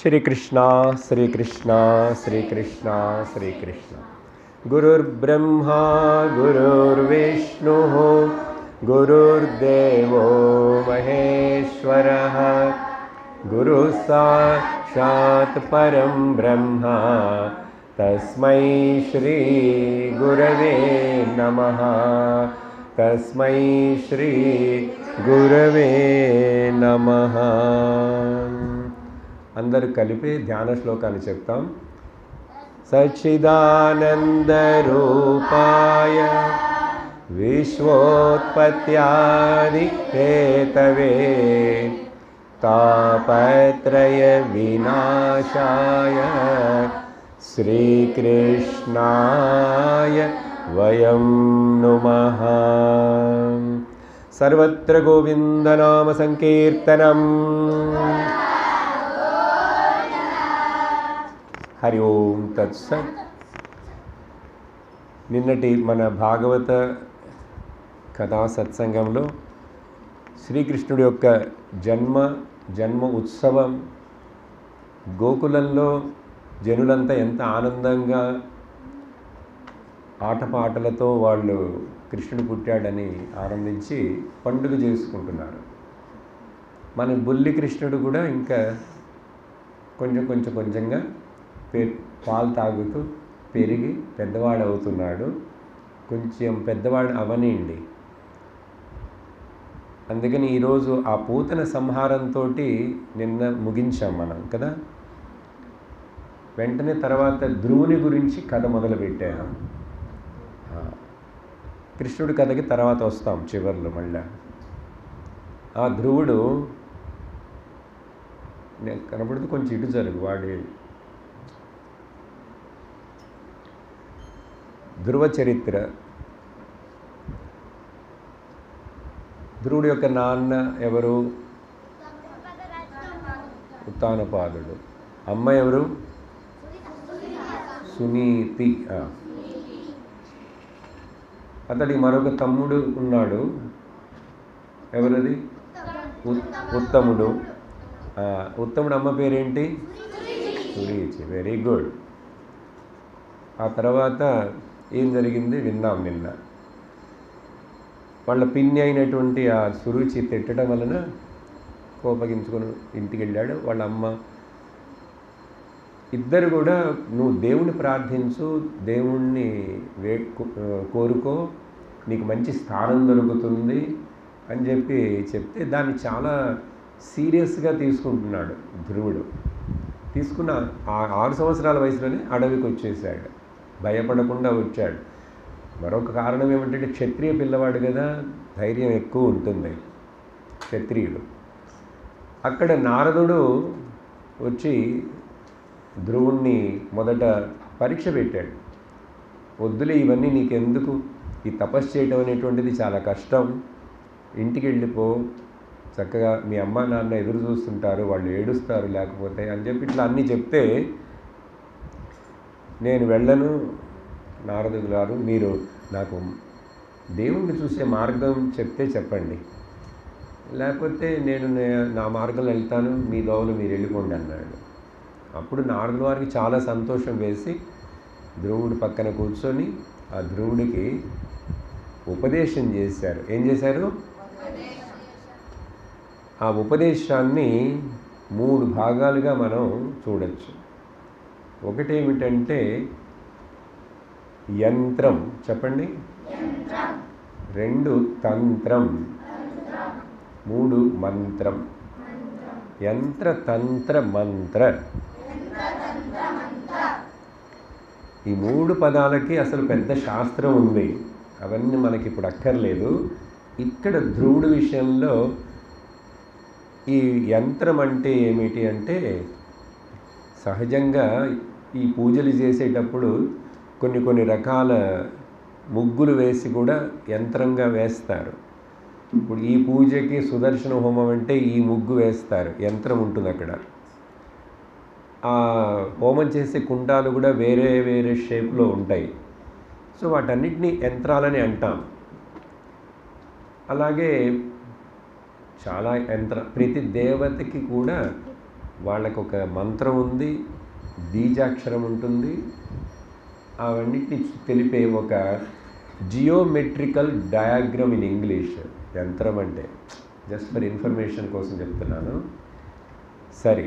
श्री कृष्णा श्री कृष्णा श्री कृष्णा श्री कृष्णा। गुरुर्ब्रह्मा गुरुर्विष्णुः गुरुर्देवो महेश्वरः गुरुः साक्षात् परं ब्रह्म तस्मै श्री गुरवे नमः तस्मै श्री गुरवे नमः। అందరూ కలిపి ధ్యాన శ్లోకాన్ని చెప్తాం. సచ్చిదానందరూపాయ విశ్వోత్పత్యాది హేతవే తాపత్రయ వినాశాయ శ్రీకృష్ణాయ వయం నుమః. సర్వత్ర గోవిందనామ సంకీర్తనం. హరి ఓం తత్సత్. నిన్నటి మన భాగవత కథా సత్సంగంలో శ్రీకృష్ణుడి యొక్క జన్మ ఉత్సవం, గోకులంలో జనులంతా ఎంత ఆనందంగా ఆటపాటలతో వాళ్ళు కృష్ణుడు పుట్టాడని ఆనందించి పండుగ చేసుకుంటున్నారు. మన బుల్లి కృష్ణుడు కూడా ఇంకా కొంచెంగా పాలు తాగుతూ పెరిగి పెద్దవాడు అవుతున్నాడు. కొంచెం పెద్దవాడు అవనిండి. అందుకని ఈరోజు ఆ పూతన సంహారంతో నిన్న ముగించాం మనం కదా. వెంటనే తర్వాత ధ్రువుని గురించి కథ మొదలుపెట్టాను. కృష్ణుడి కథకి తర్వాత వస్తాం చివర్లో మళ్ళా. ఆ ధ్రువుడు కనపడుతూ కొంచెం ఇటు జరుగు. వాడి ధ్రువ చరిత్ర. ధ్రువుడి యొక్క నాన్న ఎవరు? ఉత్తానపాదుడు. అమ్మ ఎవరు? సునీతి. అతడి మరొక తమ్ముడు ఉన్నాడు. ఎవరది? ఉత్తముడు. ఉత్తముడు అమ్మ పేరేంటి? సురీచి. Very good. ఆ తర్వాత ఏం జరిగింది విన్నాం నిన్న. వాళ్ళ పిన్ని అయినటువంటి ఆ సురుచి తిట్టడం వలన కోపగించుకొని ఇంటికి వెళ్ళాడు. వాళ్ళ అమ్మ ఇద్దరు కూడా నువ్వు దేవుణ్ణి ప్రార్థించు, దేవుణ్ణి కోరుకో, నీకు మంచి స్థానం దొరుకుతుంది అని చెప్తే దాన్ని చాలా సీరియస్గా తీసుకుంటున్నాడు ధ్రువుడు. తీసుకున్న 6 సంవత్సరాల వయసులోనే అడవికి వచ్చేసాడు. భయపడకుండా వచ్చాడు. మరొక కారణం ఏమంటే క్షత్రియ పిల్లవాడు కదా, ధైర్యం ఎక్కువ ఉంటుంది క్షత్రియుడు. అక్కడ నారదుడు వచ్చి ధ్రువుణ్ణి మొదట పరీక్ష పెట్టాడు. వద్దులే ఇవన్నీ నీకెందుకు, ఈ తపస్సు చేయటం అనేటువంటిది చాలా కష్టం, ఇంటికి వెళ్ళిపో, చక్కగా మీ అమ్మ నాన్న ఎదురు చూస్తుంటారు, వాళ్ళు ఏడుస్తారు లేకపోతే అని చెప్పి ఇట్లా అన్నీ చెప్తే, నేను వెళ్ళను నారదుడు గారు, మీరు నాకు దేవుణ్ణి చూసే మార్గం చెప్తే చెప్పండి, లేకపోతే నేను నా మార్గంలో వెళ్తాను, మీ దోవలు మీరు వెళ్ళిపోండి అన్నాడు. అప్పుడు నారదుల వారికి చాలా సంతోషం వేసి ధ్రువుడి పక్కన కూర్చొని ఆ ధ్రువుడికి ఉపదేశం చేశారు. ఏం చేశారు? ఆ ఉపదేశాన్ని 3 భాగాలుగా మనం చూడొచ్చు. ఒకటేమిటంటే యంత్రం, చెప్పండి. 2 తంత్రం, 3 మంత్రం. యంత్ర తంత్ర మంత్ర. ఈ 3 పదాలకి అసలు పెద్ద శాస్త్రం ఉంది. అవన్నీ మనకి ఇప్పుడు అక్కర్లేదు. ఇక్కడ ధ్రువుడి విషయంలో ఈ యంత్రం అంటే ఏమిటి అంటే, సహజంగా ఈ పూజలు చేసేటప్పుడు కొన్ని రకాల ముగ్గులు వేసి కూడా యంత్రంగా వేస్తారు. ఇప్పుడు ఈ పూజకి సుదర్శన హోమం అంటే ఈ ముగ్గు వేస్తారు, యంత్రం ఉంటుంది అక్కడ. ఆ హోమం చేసే కుండాలు కూడా వేరే వేరే షేప్లో ఉంటాయి. సో వాటన్నిటినీ యంత్రాలని అంటాం. అలాగే చాలా ప్రతి దేవతకి కూడా వాళ్ళకు ఒక మంత్రం ఉంది, బీజాక్షరం ఉంటుంది, అవన్నిటిని తెలిపే ఒక జియోమెట్రికల్ డయాగ్రామ్ ఇన్ ఇంగ్లీష్. యంత్రం అంటే జస్ట్ ఫర్ ఇన్ఫర్మేషన్ కోసం చెప్తున్నాను. సరే,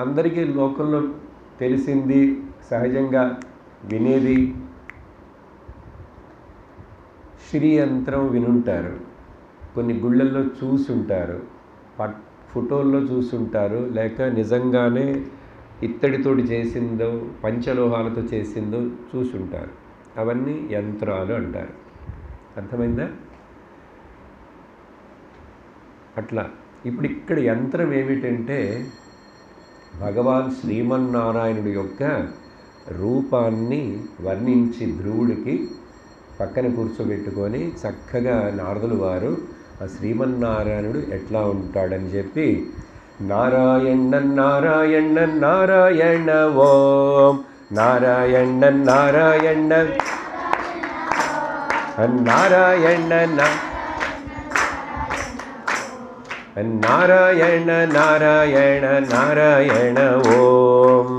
అందరికీ లోకంలో తెలిసింది, సహజంగా వినేది శ్రీ యంత్రం వినుంటారు, కొన్ని గుళ్ళల్లో చూసుంటారు, ఫోటోల్లో చూసుంటారు, లేక నిజంగానే ఇత్తడితోటి చేసిందో పంచలోహాలతో చేసిందో చూసుంటారు. అవన్నీ యంత్రాలు అంటారు. అర్థమైందా? అట్లా ఇప్పుడు ఇక్కడ యంత్రం ఏమిటంటే భగవాన్ శ్రీమన్నారాయణుడి యొక్క రూపాన్ని వర్ణించి ధ్రువుడికి పక్కన కూర్చోబెట్టుకొని చక్కగా నారదులు వారు ఆ శ్రీమన్నారాయణుడు ఎట్లా ఉంటాడని చెప్పి నారాయణ నారాయణ నారాయణ ఓం నారాయణ నారాయణ నారాయణ నారాయణ నారాయణ నారాయణ ఓం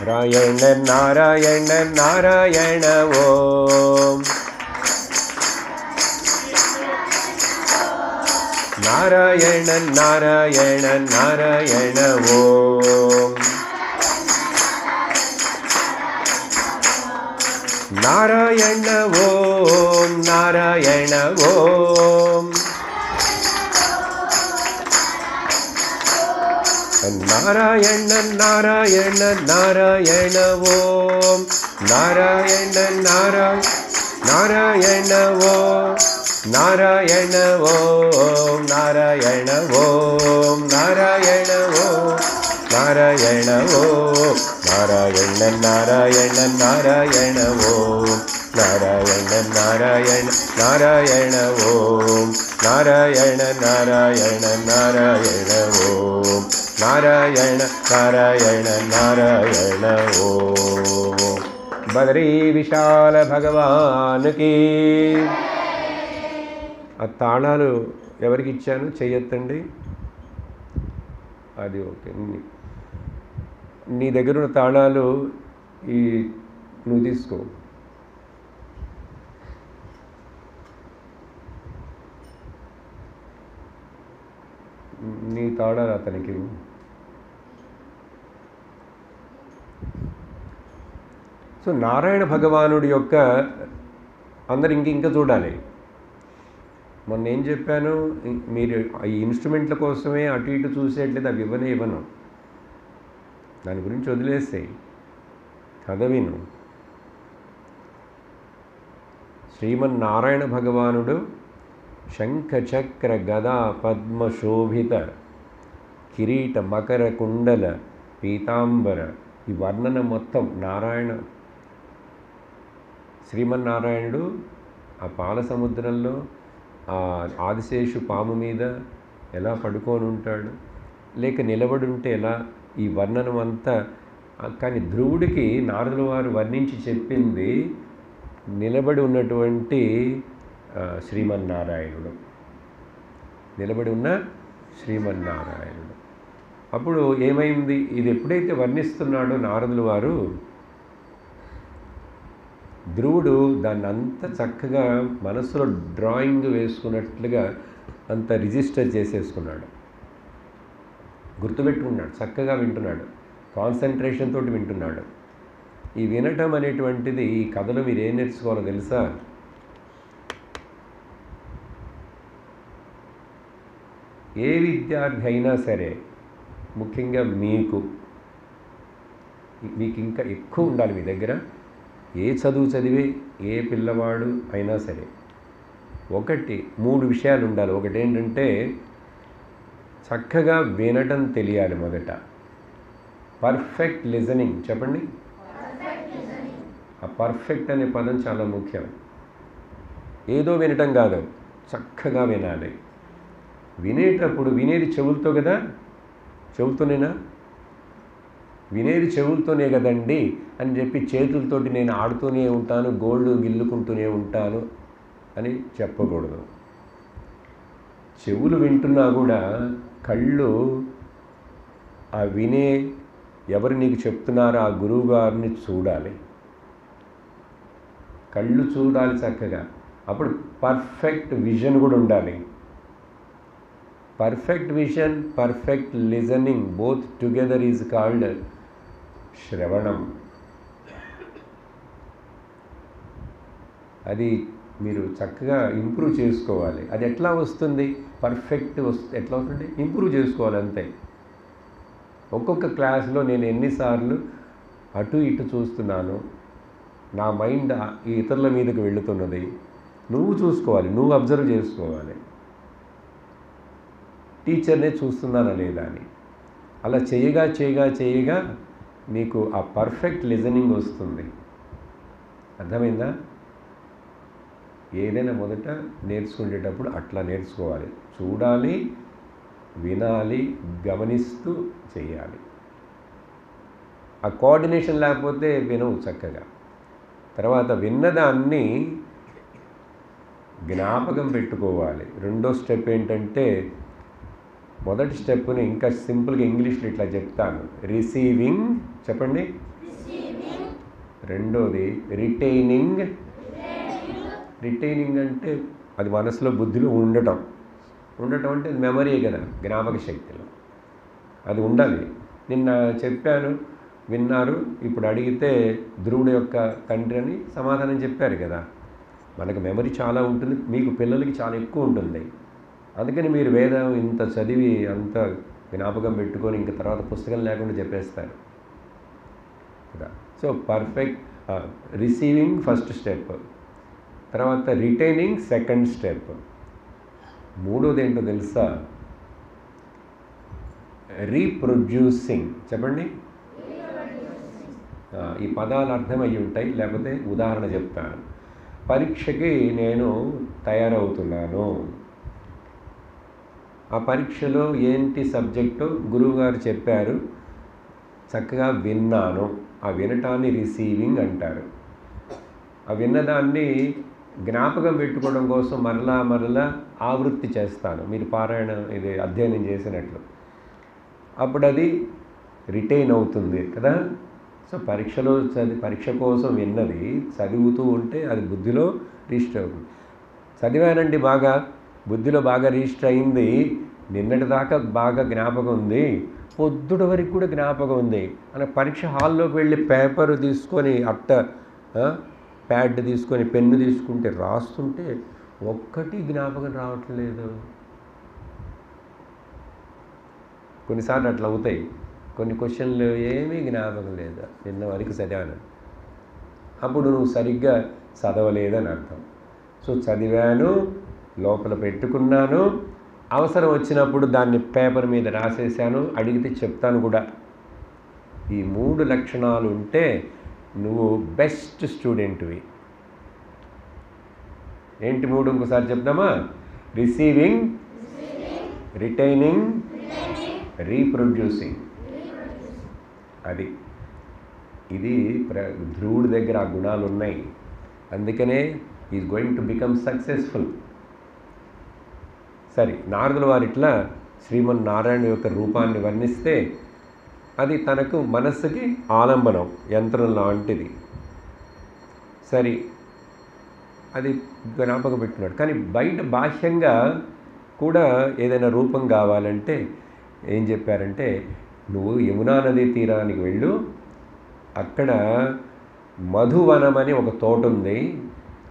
నారాయణ నారాయణ నారాయణ ఓం నారాయణ నారాయణ నారాయణ ఓం నారాయణ ఓం నారాయణ ఓం నారాయణ నారాయణ నారాయణ ఓం నారాయణ నారాయణ ఓం నారాయణ ఓం నారాయణ ఓం నారాయణ ఓం నారాయణ ఓం నారాయణ నారాయణ నారాయణ ఓం నారాయణ నారాయణ నారాయణ ఓం నారాయణ నారాయణ నారాయణ ఓం నారాయణ నారాయణ నారాయణ ఓం. బదరీ విశాల భగవానుకి. ఆ తాళాలు ఎవరికి ఇచ్చాను చెయ్యొద్దండి. అది ఓకే. నీ దగ్గర ఉన్న తాళాలు ఈ నువ్వు తీసుకో. నీ తాళాలు అతనికి. సో నారాయణ భగవానుడి యొక్క అందరు ఇంకా చూడాలి. మొన్న ఏం చెప్పాను, మీరు ఈ ఇన్స్ట్రుమెంట్ల కోసమే అటు ఇటు చూసేట్లేదు, అవి ఇవ్వను. దాని గురించి వదిలేస్తాయి, కథ విను. శ్రీమన్నారాయణ భగవానుడు శంఖ చక్ర గదా పద్మ శోభిత కిరీట మకర కుండల పీతాంబర, ఈ వర్ణన మొత్తం నారాయణ శ్రీమన్నారాయణుడు ఆ పాల సముద్రంలో ఆ ఆదిశేషు పాము మీద ఎలా పడుకొని ఉంటాడు, లేక నిలబడి ఉంటే ఎలా, ఈ వర్ణనం అంతా. కానీ ధ్రువుడికి నారదుల వారు వర్ణించి చెప్పింది నిలబడి ఉన్నటువంటి శ్రీమన్నారాయణుడు, నిలబడి ఉన్న శ్రీమన్నారాయణుడు. అప్పుడు ఏమైంది, ఇది ఎప్పుడైతే వర్ణిస్తున్నాడో నారదుల వారు, ధ్రువుడు దాన్ని అంత చక్కగా మనసులో డ్రాయింగ్ వేసుకున్నట్లుగా అంత రిజిస్టర్ చేసేసుకున్నాడు, గుర్తుపెట్టుకున్నాడు, చక్కగా వింటున్నాడు, కాన్సన్ట్రేషన్ తోటి వింటున్నాడు. ఈ వినటం అనేటువంటిది ఈ కథలో మీరు ఏం నేర్చుకోవాలో తెలుసా? ఏ విద్యార్థి అయినా సరే, ముఖ్యంగా మీకు ఇంకా ఎక్కువ ఉండాలి మీ దగ్గర, ఏ చదువు చదివే ఏ పిల్లవాడు అయినా సరే, 3 విషయాలు ఉండాలి. ఒకటి ఏంటంటే చక్కగా వినటం తెలియాలి. మొదట పర్ఫెక్ట్ లిజనింగ్. చెప్పండి. ఆ పర్ఫెక్ట్ అనే పదం చాలా ముఖ్యం. ఏదో వినటం కాదు, చక్కగా వినాలి. వినేటప్పుడు వినేది చెవులతో కదా, చెవులతోనేనా? వినేది చెవులతోనే కదండి అని చెప్పి చేతులతోటి నేను ఆడుతూనే ఉంటాను, గోళ్ళు గిల్లుకుంటూనే ఉంటాను అని చెప్పకూడదు. చెవులు వింటున్నా కూడా కళ్ళు ఆ వినే ఎవరు నీకు చెప్తున్నారో ఆ గురువు గారిని చూడాలి. కళ్ళు చూడాలి చక్కగా. అప్పుడు పర్ఫెక్ట్ విజన్ కూడా ఉండాలి. Perfect vision, perfect listening both together is called శ్రవణం. అది మీరు చక్కగా ఇంప్రూవ్ చేసుకోవాలి. అది ఎట్లా వస్తుంది? పర్ఫెక్ట్ ఎట్లా వస్తుంది? ఇంప్రూవ్ చేసుకోవాలి అంతే. ఒక్కొక్క క్లాస్లో నేను ఎన్నిసార్లు అటు ఇటు చూస్తున్నాను, నా మైండ్ ఇతరుల మీదకి వెళుతున్నది, నువ్వు చూసుకోవాలి, నువ్వు అబ్జర్వ్ చేసుకోవాలి. టీచర్నే చూస్తున్నానా లేదా అని. అలా చేయగా చేయగా చేయగా మీకు ఆ పర్ఫెక్ట్ లిజనింగ్ వస్తుంది. అర్థమైందా? ఏదైనా మొదట నేర్చుకునేటప్పుడు అట్లా నేర్చుకోవాలి. చూడాలి, వినాలి, గమనిస్తూ చేయాలి. ఆ కోఆర్డినేషన్ లేకపోతే వినవు చక్కగా. తర్వాత విన్నదాన్ని జ్ఞాపకం పెట్టుకోవాలి. రెండో స్టెప్ ఏంటంటే, మొదటి స్టెప్ని ఇంకా సింపుల్గా ఇంగ్లీష్లో ఇట్లా చెప్తాను, రిసీవింగ్. చెప్పండి. రెండోది రిటైనింగ్. రిటైనింగ్ అంటే అది మనసులో బుద్ధిలో ఉండటం. ఉండటం అంటే మెమరీ కదా, జ్ఞాపక శక్తిలో అది ఉండాలి. నిన్న చెప్పాను, విన్నారు. ఇప్పుడు అడిగితే ధ్రువుడు యొక్క తండ్రి అని సమాధానం చెప్పారు కదా. మనకు మెమరీ చాలా ఉంటుంది, మీకు పిల్లలకి చాలా ఎక్కువ ఉంటుంది. అందుకని మీరు వేదం ఇంత చదివి అంత జ్ఞాపకం పెట్టుకొని ఇంక తర్వాత పుస్తకం లేకుండా చెప్పేస్తారు కదా. So perfect receiving first step, తర్వాత రిటైనింగ్ సెకండ్ స్టెప్. మూడోది ఏంటో తెలుసా? రీప్రొడ్యూసింగ్. చెప్పండి. ఈ పదాలు అర్థమయ్యి ఉంటాయి, లేకపోతే ఉదాహరణ చెప్తాను. పరీక్షకి నేను తయారవుతున్నాను. ఆ పరీక్షలో ఏంటి సబ్జెక్టు గురువుగారు చెప్పారు, చక్కగా విన్నాను. ఆ వినటాన్ని రిసీవింగ్ అంటారు. ఆ విన్నదాన్ని జ్ఞాపకం పెట్టుకోవడం కోసం మరలా మరలా ఆవృత్తి చేస్తాను, మీరు పారాయణ ఇది అధ్యయనం చేసినట్లు. అప్పుడు అది రిటైన్ అవుతుంది కదా. సో పరీక్ష కోసం విన్నది చదువుతూ ఉంటే అది బుద్ధిలో రిజిస్టర్ అవుతుంది. చదివానండి, బాగా బుద్ధిలో బాగా రిజిస్టర్ అయింది, నిన్నటి దాకా బాగా జ్ఞాపకం ఉంది, పొద్దుటి వరకు కూడా జ్ఞాపకం ఉంది అని పరీక్ష హాల్లోకి వెళ్ళి పేపర్ తీసుకొని ప్యాడ్ తీసుకొని పెన్ను తీసుకుంటే రాస్తుంటే ఒక్కటి జ్ఞాపకం రావట్లేదు. కొన్నిసార్లు అట్లా అవుతాయి. కొన్ని క్వశ్చన్లు ఏమీ జ్ఞాపకం లేదు, నిన్న వరకు చదివాను. అప్పుడు నువ్వు సరిగ్గా చదవలేదని అర్థం. సో చదివాను, లోపల పెట్టుకున్నాను, అవసరం వచ్చినప్పుడు దాన్ని పేపర్ మీద రాసేసాను, అడిగితే చెప్తాను కూడా. ఈ 3 లక్షణాలు ఉంటే నువ్వు బెస్ట్ స్టూడెంట్వి. ఏంటి 3? ఇంకోసారి చెప్దామా? Receiving, retaining, reproducing. అది ఇది ధ్రువుడి దగ్గర ఆ గుణాలు ఉన్నాయి. అందుకనే is going to become successful. సరే, నారదుల వారు ఇట్లా శ్రీమన్నారాయణ యొక్క రూపాన్ని వర్ణిస్తే అది తనకు మనస్సుకి ఆలంబనం, యంత్రం లాంటిది. సరే, అది జ్ఞాపకం పెట్టుకున్నాడు. కానీ బయట బాహ్యంగా కూడా ఏదైనా రూపం కావాలంటే ఏం చెప్పారంటే, నువ్వు యమునా నదీ తీరానికి వెళ్ళు, అక్కడ మధువనం అని ఒక తోట ఉంది,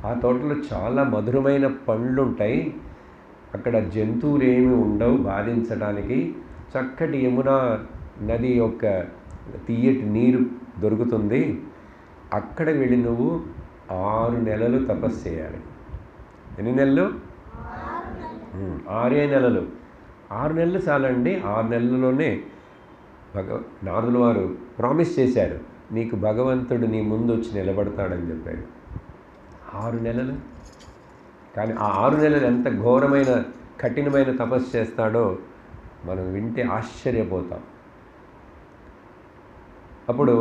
ఆ తోటలో చాలా మధురమైన పండ్లు ఉంటాయి, అక్కడ జంతువులు ఏమి ఉండవు బాధించడానికి, చక్కటి యమునా నది యొక్క తీయటి నీరు దొరుకుతుంది, అక్కడ వెళ్ళి నువ్వు 6 నెలలు తపస్సు చేయాలి. ఎన్ని నెలలు? 6 నెలలు. 6 నెలలు చాలండి. 6 నెలల్లోనే నారదుల వారు ప్రామిస్ చేశారు, నీకు భగవంతుడు నీ ముందు వచ్చి నిలబడతాడని చెప్పాడు. 6 నెలలు. కానీ ఆ 6 నెలలు ఎంత ఘోరమైన కఠినమైన తపస్సు చేస్తాడో మనం వింటే ఆశ్చర్యపోతాం. అప్పుడు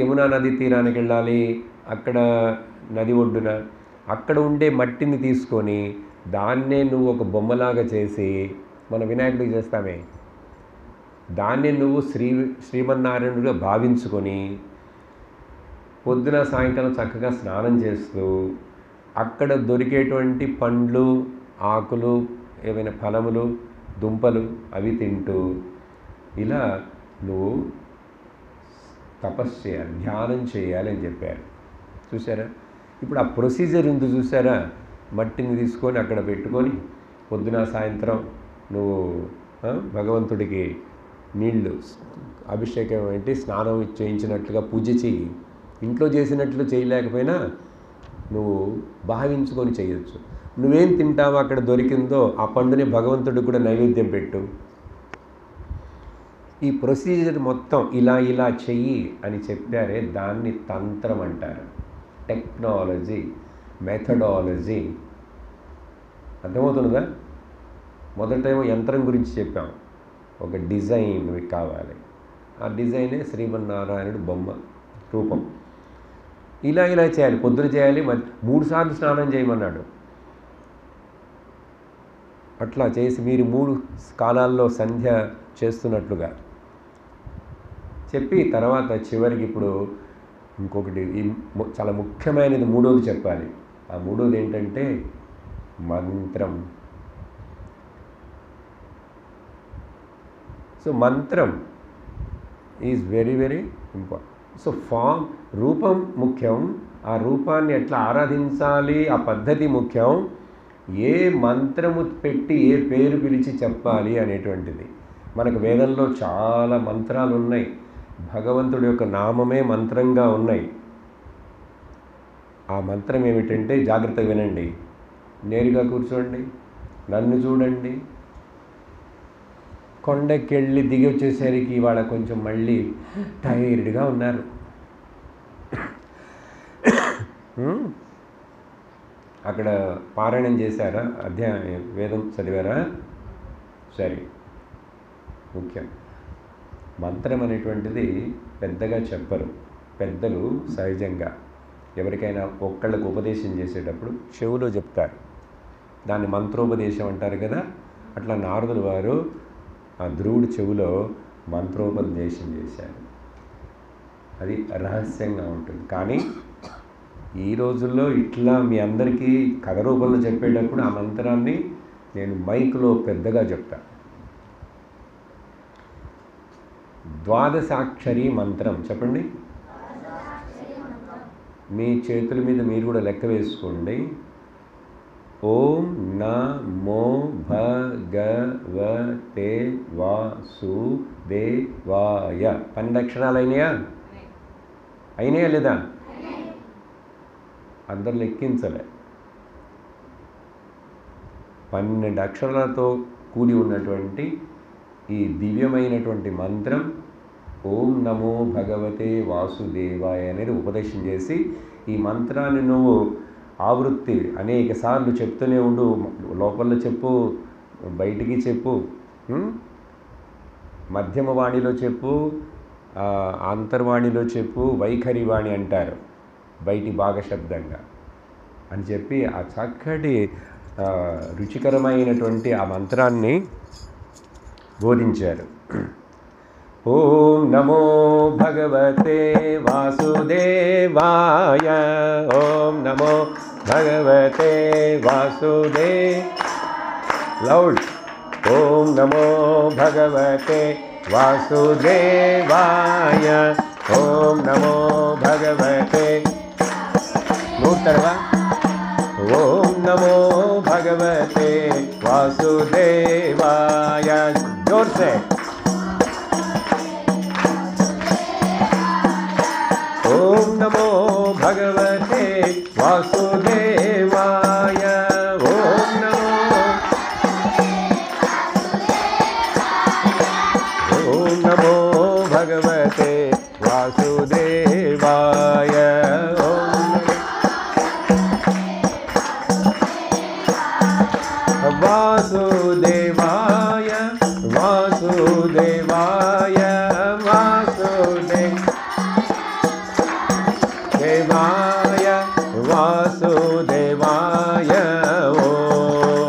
యమునా నది తీరానికి వెళ్ళాలి, అక్కడ నది ఒడ్డున అక్కడ ఉండే మట్టిని తీసుకొని దాన్నే నువ్వు ఒక బొమ్మలాగా చేసి, మన వినాయకుడికి చేస్తామే, దాన్ని నువ్వు శ్రీమన్నారాయణుడిగా భావించుకొని పొద్దున సాయంకాలం చక్కగా స్నానం చేస్తూ అక్కడ దొరికేటువంటి పండ్లు, ఆకులు, ఏమైనా ఫలములు, దుంపలు అవి తింటూ ఇలా నువ్వు తపస్సు చేయాలి, ధ్యానం చేయాలి అని చెప్పారు. చూసారా? ఇప్పుడు ఆ ప్రొసీజర్ ఉంది చూసారా? మట్టిని తీసుకొని అక్కడ పెట్టుకొని పొద్దున సాయంత్రం నువ్వు భగవంతుడికి నీళ్ళు అభిషేకం ఏంటి స్నానం చేయించినట్లుగా పూజ చెయ్యి. ఇంట్లో చేసినట్లు చేయలేకపోయినా నువ్వు భావించుకొని చేయొచ్చు. నువ్వేం తింటావో అక్కడ దొరికిందో ఆ పండుని భగవంతుడికి కూడా నైవేద్యం పెట్టు. ఈ ప్రొసీజర్ మొత్తం ఇలా ఇలా చెయ్యి అని చెప్పారే, దాన్ని తంత్రం అంటారు. Technology, methodology. అర్థమవుతుందా? మొదటేమో యంత్రం గురించి చెప్పాం, ఒక డిజైన్ కావాలి. ఆ డిజైనే శ్రీమన్నారాయణుడు బొమ్మ రూపం. ఇలా ఇలా చేయాలి, పొద్దున చేయాలి, 3 సార్లు స్నానం చేయమన్నాడు. అట్లా చేసి మీరు 3 కాలాల్లో సంధ్య చేస్తున్నట్లుగా చెప్పి తర్వాత చివరికి ఇప్పుడు ఇంకొకటి చాలా ముఖ్యమైనది మూడోది చెప్పాలి. ఆ మూడోది ఏంటంటే మంత్రం. సో మంత్రం is very very important. So రూపం ముఖ్యం, ఆ రూపాన్ని ఎట్లా ఆరాధించాలి ఆ పద్ధతి ముఖ్యం, ఏ మంత్రము పెట్టి ఏ పేరు పిలిచి చెప్పాలి అనేటువంటిది. మనకు వేదంలో చాలా మంత్రాలు ఉన్నాయి, భగవంతుడి యొక్క నామమే మంత్రంగా ఉన్నాయి. ఆ మంత్రం ఏమిటంటే జాగ్రత్తగా వినండి, నేరుగా కూర్చోండి, నన్ను చూడండి. కొండకెళ్ళి దిగి వచ్చేసరికి ఇవాళ కొంచెం మళ్ళీ టైర్డ్గా ఉన్నారు. అక్కడ పారాయణం చేశారా? వేదం చదివారా? సరే, ముఖ్యం. మంత్రం అనేటువంటిది పెద్దగా చెప్పరు పెద్దలు. సహజంగా ఎవరికైనా ఒక్కళ్ళకు ఉపదేశం చేసేటప్పుడు చెవులో చెప్తారు, దాన్ని మంత్రోపదేశం అంటారు కదా. అట్లా నారదుల వారు ఆ ధ్రువుడి చెవులో మంత్రోపదేశం చేశారు. అది రహస్యంగా ఉంటుంది. కానీ ఈ రోజుల్లో ఇట్లా మీ అందరికీ కథ రూపంలో చెప్పేటప్పుడు ఆ మంత్రాన్ని నేను మైక్లో పెద్దగా చెప్తాను. ద్వాదశాక్షరి మంత్రం చెప్పండి. మీ చేతుల మీద మీరు కూడా లెక్క వేసుకోండి. ఓం నమో భగవతే వాసుదేవాయ. 12 అక్షరాలు అయినాయా? అయినాయా లేదా? అందరు లెక్కించలే. 12 అక్షరాలతో కూడి ఉన్నటువంటి ఈ దివ్యమైనటువంటి మంత్రం ఓం నమో భగవతే వాసుదేవాయ అనేది ఉపదేశం చేసి, ఈ మంత్రాన్ని నువ్వు ఆవృత్తి అనేక సార్లు చెప్తూనే ఉండు. లోపల చెప్పు, బయటికి చెప్పు, మధ్యమ వాణిలో చెప్పు, అంతర్వాణిలో చెప్పు, వైఖరి వాణి అంటారు బయటి భాగశబ్దంగా అని చెప్పి ఆ చక్కటి రుచికరమైనటువంటి ఆ మంత్రాన్ని బోధించారు. ఓం నమో భగవతే వాసుదేవాయ. ఓం నమో భగవతే లౌడ్. ఓం నమో భగవతే వాసుదేవాయ. ఓం నమో భగవతే నూతనవా. ఓం నమో భగవతే వాసుదేవాయ. జోర్ సే. ఓం నమో భగవతే వాసుదేవాయ. ఓం నమో భగవతే వాసుదేవాయ. వాసుదేవాయ వాసుదేవాయ వాసుదేవాయ వాసుదేవాయ. ఓం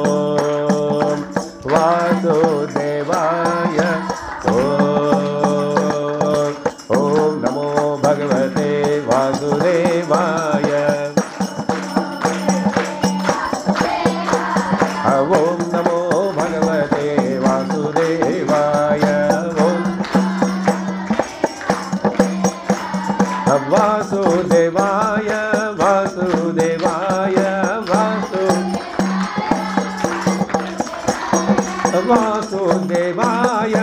ఓం నమో భగవతే వాసుదేవాయ. ఓం వాసుదేవాయ వాసుదేవాయ వాసుదేవాయ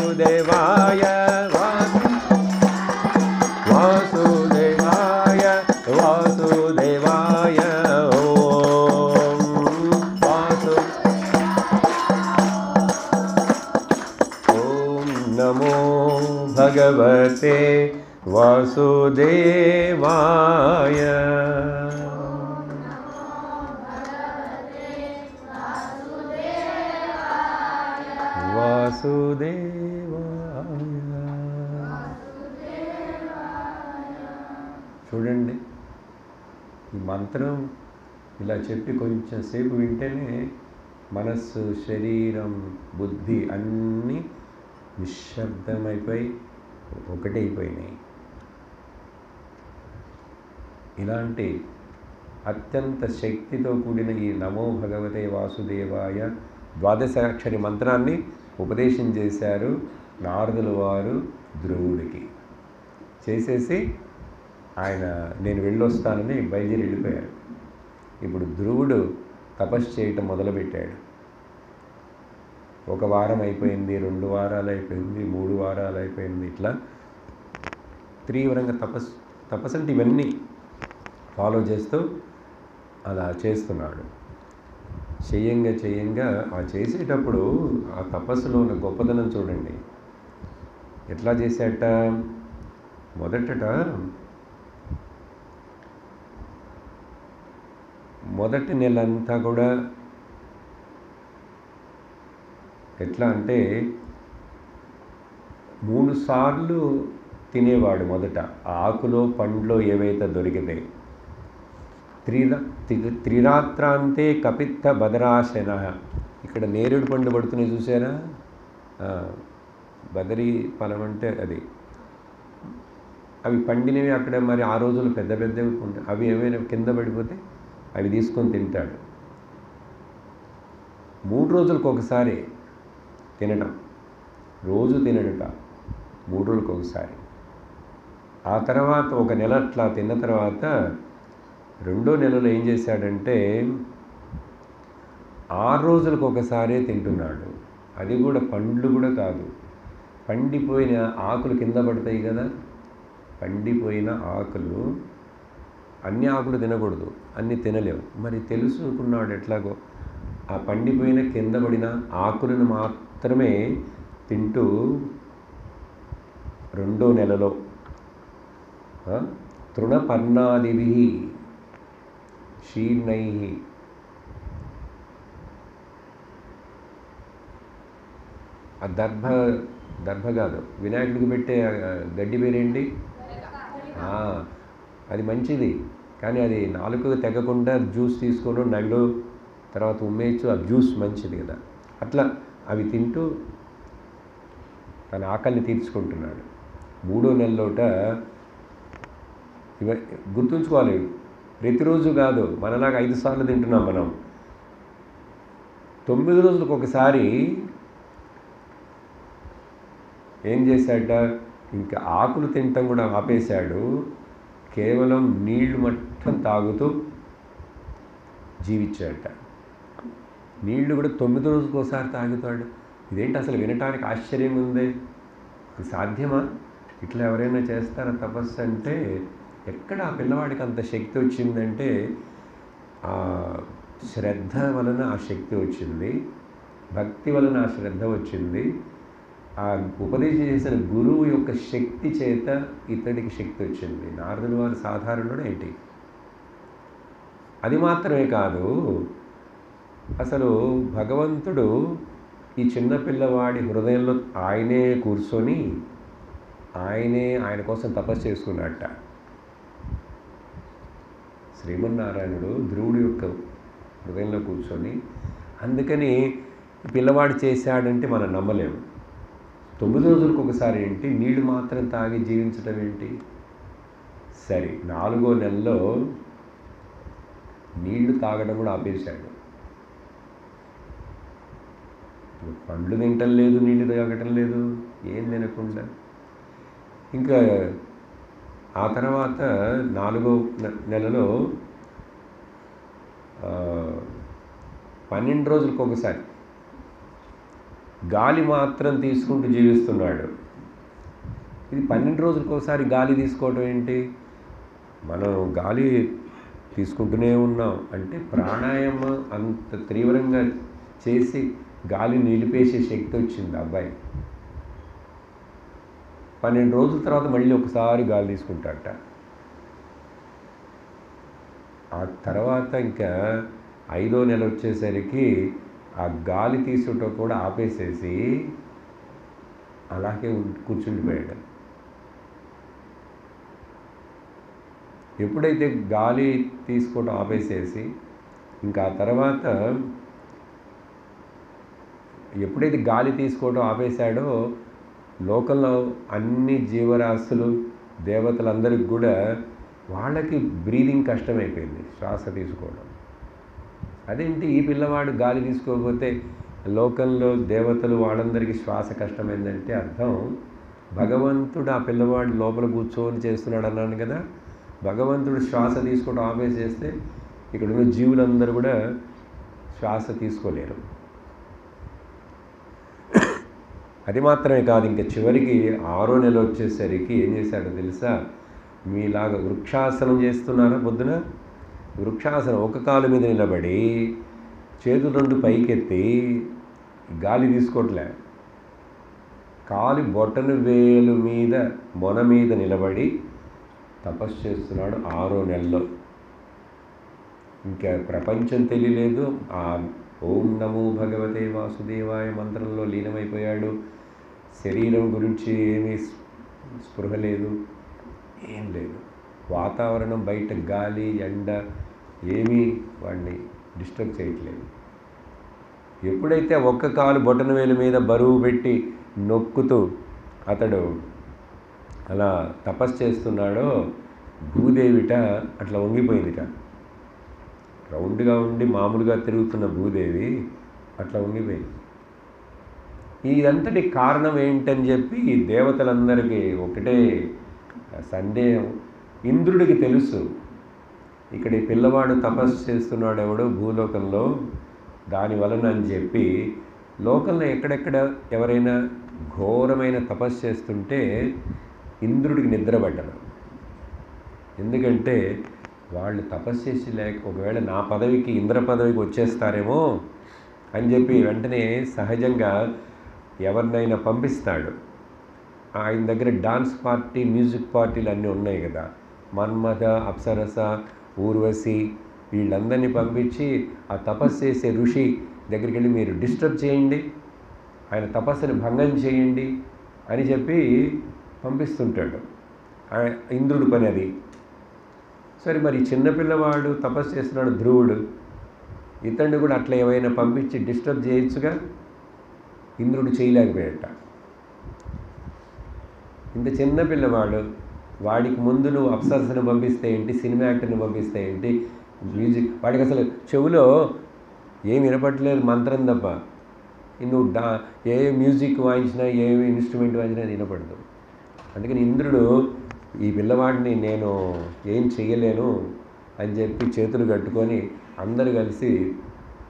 వాసుదేవాయ వాసుదేవాయ వాసుదేవాయ. ఓం ఓం నమో భగవతే వాసుదేవాయ. వాసుదేవాయ. చూడండి, ఈ మంత్రం ఇలా చెప్పి కొంచెం సేపు వింటేనే మనస్సు, శరీరం, బుద్ధి అన్నీ నిశ్శబ్దమైపోయి ఒకటే అయిపోయినాయి. ఇలాంటి అత్యంత శక్తితో కూడిన ఈ నమో భగవతే వాసుదేవాయ ద్వాదశాక్షరి మంత్రాన్ని ఉపదేశం చేశారు నారదుల వారు ధ్రువుడికి. చేసేసి ఆయన నేను వెళ్ళొస్తానని బయలుదేరి వెళ్ళిపోయారు. ఇప్పుడు ధ్రువుడు తపస్సు చేయటం మొదలుపెట్టాడు. 1 వారం అయిపోయింది, 2 వారాలు అయిపోయింది, 3 వారాలు అయిపోయింది. ఇట్లా తీవ్రంగా తపస్సు అంటే ఇవన్నీ ఫాలో చేస్తూ అలా చేస్తున్నాడు. చేయంగా ఆ చేసేటప్పుడు ఆ తపస్సులో ఉన్న గొప్పదనం చూడండి. ఎట్లా చేశాట, మొదటి నెలంతా కూడా ఎట్లా అంటే 3 సార్లు తినేవాడు. మొదట ఆకులో పండ్లో ఏవైతే దొరికితే త్రిరాత్రాంతే కపిత్త బదరాశన. ఇక్కడ నేరేడు పండు పడుతున్నాయి చూసారా, బదరీ ఫలం అంటే అది. అవి పండినవి అక్కడ మరి ఆ రోజులు పెద్ద పెద్దవి ఉంటాయి. అవి ఏమైనా కింద పడిపోతే అవి తీసుకొని తింటాడు. 3 రోజులకు ఒకసారి తినడం, రోజు తినడట 3 రోజులకు ఒకసారి. ఆ తర్వాత 1 నెల అట్లా తిన్న తర్వాత 2వ నెలలో ఏం చేశాడంటే 6 రోజులకు ఒకసారే తింటున్నాడు. అది కూడా పండ్లు కూడా కాదు, పండిపోయిన ఆకులు కింద పడతాయి కదా, పండిపోయిన ఆకులు. అన్ని ఆకులు తినకూడదు, అన్నీ తినలేవు. మరి తెలుసుకున్నాడు ఎట్లాగో ఆ పండిపోయిన కింద పడిన ఆకులను మాత్రమే తింటూ 2వ నెలలో తృణపర్ణాదిభి శీర్ణై, ఆ దర్భ కాదు, వినాయకుడికి పెట్టే గడ్డి పేరేంటి, అది మంచిది. కానీ అది నాలుకకు తెగకుండా జ్యూస్ తీసుకొని నగలు తర్వాత ఉమ్మేయచ్చు. ఆ జ్యూస్ మంచిది కదా. అట్లా అవి తింటూ తన ఆకలిని తీర్చుకుంటున్నాడు. 3వ నెలలోట గుర్తుంచుకోవాలి, ప్రతిరోజు కాదు, మనలాగా 5 సార్లు తింటున్నాం మనం. 9 రోజులకు ఒకసారి ఏం చేశాడ, ఇంకా ఆకులు తినటం కూడా ఆపేశాడు. కేవలం నీళ్లు మొత్తం తాగుతూ జీవించాడట. నీళ్లు కూడా 9 రోజులకు ఒకసారి తాగుతాడు. ఇదేంటి అసలు వినటానికి ఆశ్చర్యం ఉంది. ఇది సాధ్యమా? ఇట్లా ఎవరైనా చేస్తారా తపస్సు అంటే? ఎక్కడ ఆ పిల్లవాడికి అంత శక్తి వచ్చిందంటే ఆ శ్రద్ధ వలన ఆ శక్తి వచ్చింది, భక్తి వలన ఆ శ్రద్ధ వచ్చింది. ఆ ఉపదేశం చేసిన గురువు యొక్క శక్తి చేత ఇతడికి శక్తి వచ్చింది. నారదుల వారు సాధారణుడు ఏంటి? అది మాత్రమే కాదు, అసలు భగవంతుడు ఈ చిన్న పిల్లవాడి హృదయంలో ఆయనే కూర్చొని ఆయన కోసం తపస్సు చేసుకున్నట్ట. శ్రీమన్నారాయణుడు ధ్రువుడి యొక్క హృదయంలో కూర్చొని, అందుకని పిల్లవాడు చేశాడంటే మనం నమ్మలేము. 9 రోజులకు ఒకసారి ఏంటి, నీళ్లు మాత్రం తాగి జీవించడం ఏంటి? సరే, 4వ నెలలో నీళ్లు తాగడం కూడా ఆపేశాడు. పండ్లు తింటం లేదు, నీళ్ళు తాగటం లేదు, ఏం తినకుండా. ఇంకా ఆ తర్వాత 4వ నెలలో 12 రోజులకు ఒకసారి గాలి మాత్రం తీసుకుంటూ జీవిస్తున్నాడు. ఇది 12 రోజులకు ఒకసారి గాలి తీసుకోవటం ఏంటి? మనం గాలి తీసుకుంటూనే ఉన్నాం అంటే ప్రాణాయామం అంత తీవ్రంగా చేసి గాలి నిలిపేసే శక్తి వచ్చింది అబ్బాయి. 12 రోజుల తర్వాత మళ్ళీ ఒకసారి గాలి తీసుకుంటాడట. ఆ తర్వాత ఇంకా 5వ నెల వచ్చేసరికి ఆ గాలి తీసుకుంటూ కూడా ఆపేసేసి అలాగే కూర్చుండిపోయాడు. ఎప్పుడైతే గాలి తీసుకోవడం ఆపేసేసి ఇంకా ఆ తర్వాత ఎప్పుడైతే గాలి తీసుకోవడం ఆపేశాడో లోకంలో అన్ని జీవరాశులు దేవతలందరికీ కూడా వాళ్ళకి బ్రీదింగ్ కష్టమైపోయింది, శ్వాస తీసుకోవడం. అదేంటి ఈ పిల్లవాడు గాలి తీసుకోకపోతే లోకంలో దేవతలు వాళ్ళందరికీ శ్వాస కష్టమైందంటే అర్థం భగవంతుడు ఆ పిల్లవాడు లోపల కూర్చొని చేస్తున్నాడు అన్నాను కదా. భగవంతుడు శ్వాస తీసుకోవడం ఆపేసేస్తే ఇక్కడ ఉన్న జీవులందరూ కూడా శ్వాస తీసుకోలేరు. అది మాత్రమే కాదు, ఇంకా చివరికి 6వ నెల వచ్చేసరికి ఏం చేశాడో తెలుసా? మీలాగా వృక్షాసనం చేస్తున్నారా పొద్దున? వృక్షాసనం ఒక కాలు మీద నిలబడి చేతులు 2 పైకెత్తి గాలి తీసుకోవట్లే, కాలి బొటన వేలు మీద మొన మీద నిలబడి తపస్సు చేస్తున్నాడు 6వ నెలలో. ఇంకా ప్రపంచం తెలియలేదు. ఆ ఓం నమో భగవతే వాసుదేవాయ మంత్రంలో లీనమైపోయాడు. శరీరం గురించి ఏమీ స్పృహ లేదు, ఏం లేదు. వాతావరణం బయట గాలి ఎండ ఏమీ వాడిని డిస్టర్బ్ చేయట్లేదు. ఎప్పుడైతే ఒక్క కాలు బొటన వేలు మీద బరువు పెట్టి నొక్కుతూ అతడు అలా తపస్సు చేస్తున్నాడో భూదేవిట అట్లా వంగిపోయిందిట. రౌండ్గా ఉండి మామూలుగా తిరుగుతున్న భూదేవి అట్లా వంగిపోయింది. ఇదంతటి కారణం ఏంటని చెప్పి దేవతలందరికీ ఒకటే సందేహం. ఇంద్రుడికి తెలుసు ఇక్కడ ఈ పిల్లవాడు తపస్సు చేస్తున్నాడు ఎవడో భూలోకంలో, దాని వలన అని చెప్పి లోకంలో ఎక్కడెక్కడ ఎవరైనా ఘోరమైన తపస్సు చేస్తుంటే ఇంద్రుడికి నిద్రపడ్డను. ఎందుకంటే వాళ్ళు తపస్సు చేసి ఒకవేళ నా పదవికి ఇంద్ర పదవికి వచ్చేస్తారేమో అని చెప్పి వెంటనే సహజంగా ఎవరినైనా పంపిస్తాడు. ఆయన దగ్గర డాన్స్ పార్టీ, మ్యూజిక్ పార్టీలు అన్నీ ఉన్నాయి కదా. మన్మథ, అప్సరస, ఊర్వశి వీళ్ళందరినీ పంపించి ఆ తపస్సు చేసే ఋషి దగ్గరికి వెళ్ళి మీరు డిస్టర్బ్ చేయండి, ఆయన తపస్సుని భంగం చేయండి అని చెప్పి పంపిస్తుంటాడు. ఇంద్రుడి పని అది. సరే, మరి చిన్నపిల్లవాడు తపస్సు చేస్తున్నాడు ధ్రువుడు, ఇతన్ని కూడా అట్లా ఏమైనా పంపించి డిస్టర్బ్ చేయొచ్చుగా. ఇంద్రుడు చేయలేకపోయాట. ఇంత చిన్న పిల్లవాడు, వాడికి ముందు నువ్వు అప్సరసను పంపిస్తే ఏంటి, సినిమా యాక్టర్ని పంపిస్తే ఏంటి, మ్యూజిక్ వాడికి అసలు చెవులో ఏమి వినపట్లేదు మంత్రం తప్ప. నువ్వు ఏ మ్యూజిక్ వాయించినా ఏ ఇన్స్ట్రుమెంట్ వాయించినా అది వినపడదు. అందుకని ఇంద్రుడు ఈ పిల్లవాడిని నేను ఏం చెయ్యలేను అని చెప్పి చేతులు కట్టుకొని అందరూ కలిసి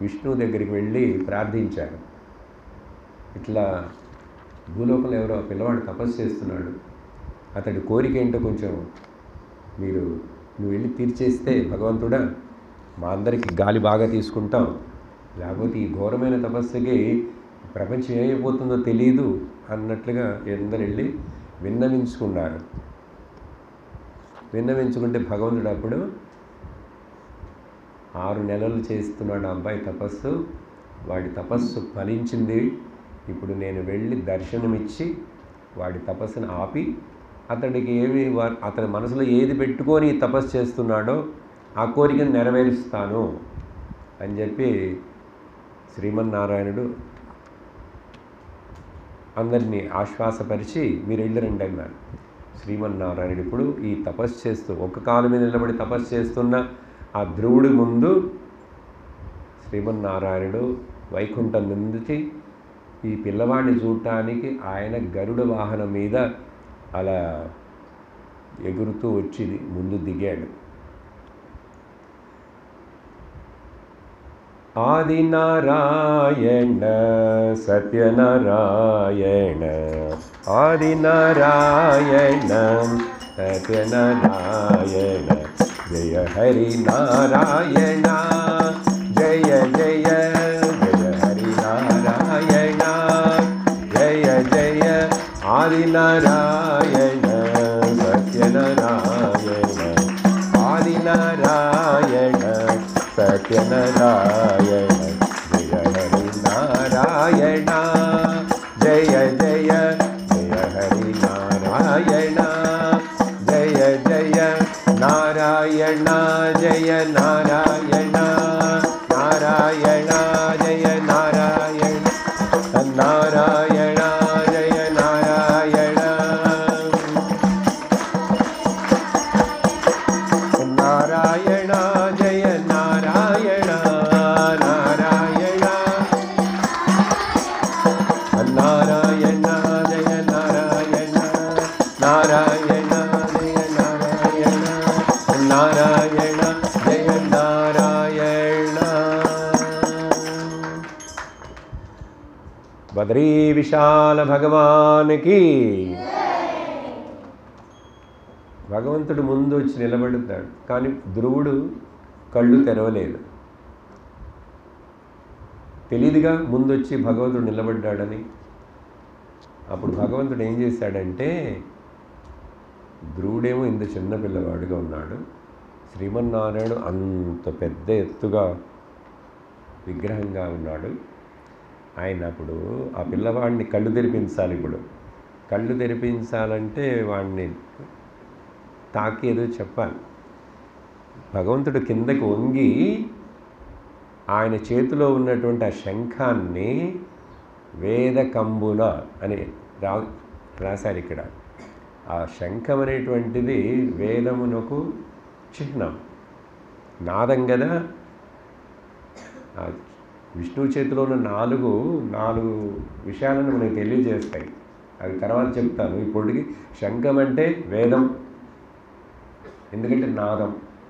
విష్ణువు దగ్గరికి వెళ్ళి ప్రార్థించారు. ఇట్లా భూలోకంలో ఎవరో పిల్లవాడు తపస్సు చేస్తున్నాడు, అతడి కోరిక ఏంటో కొంచెం నువ్వు వెళ్ళి తీర్చేస్తే భగవంతుడా మా అందరికీ గాలి బాగా తీసుకుంటాం, లేకపోతే ఈ ఘోరమైన తపస్సుకి ప్రపంచం ఏమైపోతుందో తెలియదు అన్నట్లుగా అందరు వెళ్ళి విన్నవించుకున్నారు. విన్నవించుకుంటే భగవంతుడు అప్పుడు 6 నెలలు చేస్తున్నాడు ఆ అబ్బాయి తపస్సు. వాడి తపస్సు ఫలించింది. ఇప్పుడు నేను వెళ్ళి దర్శనమిచ్చి వాడి తపస్సును ఆపి అతడికి అతని మనసులో ఏది పెట్టుకొని తపస్సు చేస్తున్నాడో ఆ కోరికను నెరవేరుస్తాను అని చెప్పి శ్రీమన్నారాయణుడు అందరినీ ఆశ్వాసపరిచి మీరు వెళ్ళరండి అన్నాడు. శ్రీమన్నారాయణుడు ఇప్పుడు ఈ తపస్సు చేస్తూ ఒక కాలు మీద నిలబడి తపస్సు చేస్తున్న ఆ ధ్రువుడి ముందు శ్రీమన్నారాయణుడు వైకుంఠం నుంచి ఈ పిల్లవాడిని చూడటానికి ఆయన గరుడ వాహనం మీద అలా ఎగురుతూ వచ్చి ముందు దిగాడు. ఆదినారాయణ సత్యనారాయణ, ఆదినారాయణ సత్యనారాయణ, జయ హరి నారాయణ, జయ జయ జయ హరి నారాయణ, జయ జయ ఆదినారాయణ సత్యనారాయణ, ఆదినారాయణ సత్యనారాయణ, జయ హరి నారాయణ, జయ జయ జయ హరి నారాయణ, జయ జయ నారాయణ, జయ నారాయణ, నారాయణ జయ నారాయణ, నారాయణ జయ నారాయణ, నారాయణ జయ నారాయణ, నారాయణ నారాయణ జయ నారాయణ, నారాయణ జయ నారాయణ, నారాయణ జయ నారాయణ. బద్రీ విశాల భగవానికి. భగవంతుడు ముందు వచ్చి నిలబడుతాడు, కానీ ధ్రువుడు కళ్ళు తెరవలేదు. తెలియదుగా ముందు వచ్చి భగవంతుడు నిలబడ్డాడని. అప్పుడు భగవంతుడు ఏం చేశాడంటే, ధ్రువుడేమో ఇంత చిన్న పిల్లవాడుగా ఉన్నాడు, శ్రీమన్నారాయణుడు అంత పెద్ద ఎత్తుగా విగ్రహంగా ఉన్నాడు. ఆయన అప్పుడు ఆ పిల్లవాడిని కళ్ళు తెరిపించాలి. ఇప్పుడు కళ్ళు తెరిపించాలంటే వాడిని తాకి ఏదో చెప్పాలి. భగవంతుడు కిందకి వంగి ఆయన చేతిలో ఉన్నటువంటి ఆ శంఖాన్ని వేద కంబున అని రాశారు ఇక్కడ. ఆ శంఖం అనేటువంటిది వేదమునకు చిహ్నం, నాదం కదా. విష్ణువు చేతిలో ఉన్న నాలుగు విషయాలను మనకు తెలియజేస్తాయి. అది తర్వాత చెప్తాను. ఇప్పటికి శంఖం అంటే వేదం, ఎందుకంటే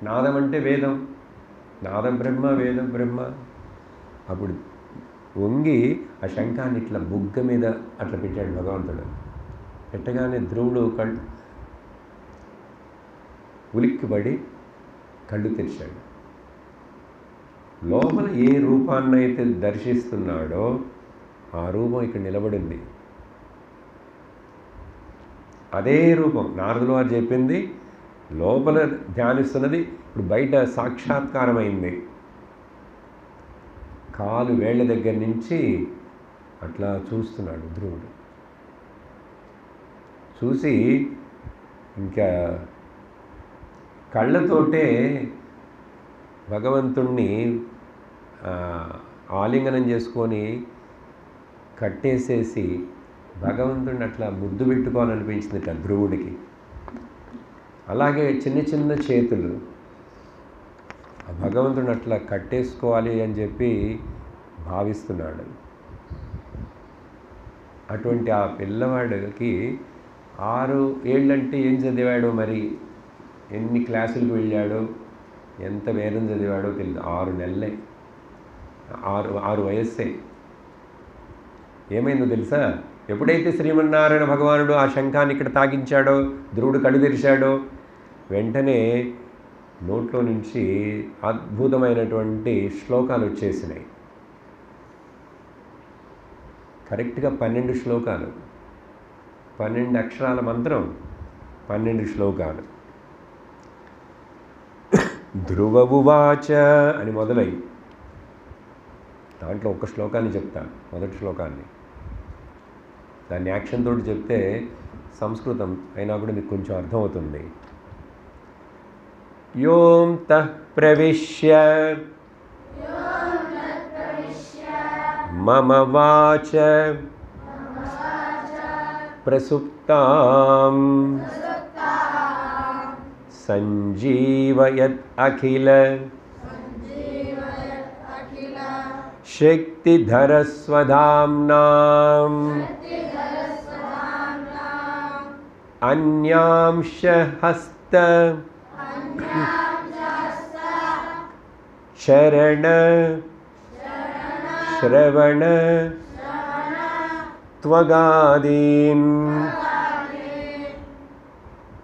నాదం అంటే వేదం, నాద బ్రహ్మ వేద బ్రహ్మ. అప్పుడు వంగి ఆ శంఖాన్ని ఇట్లా బుగ్గ మీద అట్లా పెట్టాడు భగవంతుడు. పెట్టగానే ధ్రువుడు ఉలిక్కిపడి కళ్ళు తెరిచాడు. లోపల ఏ రూపాన్నైతే దర్శిస్తున్నాడో ఆ రూపం ఇక్కడ నిలబడింది. అదే రూపం నారదుల వారు చెప్పింది, లోపల ధ్యానిస్తున్నది ఇప్పుడు బయట సాక్షాత్కారమైంది. కాలు వేళ్ల దగ్గర నుంచి అట్లా చూస్తున్నాడు ధ్రువుడు. చూసి ఇంకా కళ్ళతోటే భగవంతుణ్ణి ఆలింగనం చేసుకొని కట్టేసేసి భగవంతుడిని అట్లా ముద్దు పెట్టుకోవాలనిపించింది ఇట్లా ధ్రువుడికి. అలాగే చిన్న చిన్న చేతులు ఆ భగవంతుడిని అట్లా కట్టేసుకోవాలి అని చెప్పి భావిస్తున్నాడు. అటువంటి ఆ పిల్లవాడికి 6 ఏళ్ళంటే ఏం చదివాడో, మరి ఎన్ని క్లాసులకు వెళ్ళాడో, ఎంత వేదం చదివాడో తెలియదు. 6 నెలలే, 6 వయస్సే. ఏమైందో తెలుసా? ఎప్పుడైతే శ్రీమన్నారాయణ భగవానుడు ఆ శంఖాన్ని ఇక్కడ తాగించాడో, ధ్రువుడు కళ్ళు తెరిచాడో, వెంటనే నోట్లో నుంచి అద్భుతమైనటువంటి శ్లోకాలు వచ్చేసినాయి. కరెక్ట్గా 12 శ్లోకాలు, 12 అక్షరాల మంత్రం, 12 శ్లోకాలు. ధ్రువవువాచ అని మొదలై దాంట్లో ఒక శ్లోకాన్ని చెప్తాను, మొదటి శ్లోకాన్ని. దాన్ని యాక్షన్ తోటి చెప్తే సంస్కృతం అయినా కూడా మీకు కొంచెం అర్థమవుతుంది. యోం తః ప్రవిశ్య మమ వాచ ప్రసుప్తాం సంజీవయత్ అఖిల శక్తిధరస్వధామ్నాం అన్యాంశ హస్త చరణ శ్రవణ త్వగాదీన్